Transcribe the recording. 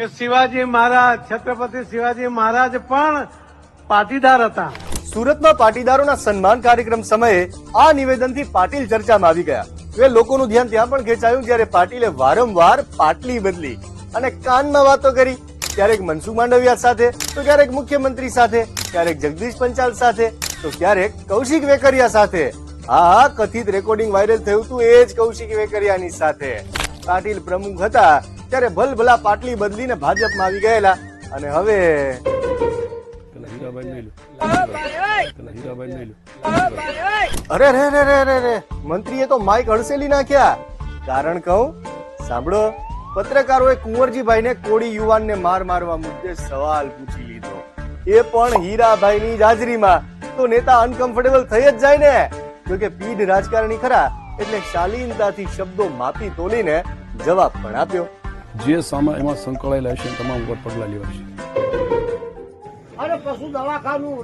કે શિવાજી મહારાજ, છત્રપતિ શિવાજી મહારાજ પણ પાટીદાર હતા. સુરતમાં પાટીદારોના સન્માન કાર્યક્રમ સમયે આ નિવેદનથી પાટીલ ચર્ચામાં આવી ગયા. હવે લોકોનું ધ્યાન ત્યાં પણ ખેંચાયું જ્યારે પાટીલે વારંવાર પાટલી બદલી અને કાનમાં વાતો કરી. ક્યારેક મનસુખ માંડવિયા સાથે, તો ક્યારેક મુખ્યમંત્રી સાથે, ક્યારેક જગદીશ પંચાલ સાથે, તો ક્યારેક કૌશિક વેકરિયા સાથે. હા, કથિત રેકોર્ડિંગ વાયરલ થયું હતું એ જ કૌશિક વેકરિયાની સાથે. પાટીલ પ્રમુખ હતા ત્યારે ભલભલા પાટલી બદલીને ભાજપમાં આવી ગયેલા અને હવે અરે રે રે રે રે રે મંત્રીએ તો માઇક હડસેલી નાખ્યા. કારણ કહું, સાંભળો. પત્રકારોએ કુંવરજીભાઈને કોળી યુવાનને મારવા મુદ્દે સવાલ પૂછી લીધો, એ પણ હીરાભાઈની જ હાજરીમાં. તો નેતા અનકમ્ફર્ટેબલ થઈ જ જાય ને. જોકે પીઢ રાજકારણી ખરા એટલે શાલીનતાથી શબ્દો માપી તોલીને જવાબ પણ આપ્યો. જે સામે એમાં સંકળાયેલા છે તમામ ઉપર પગલાં લેવાશે. અરે પશુ દવાખાનું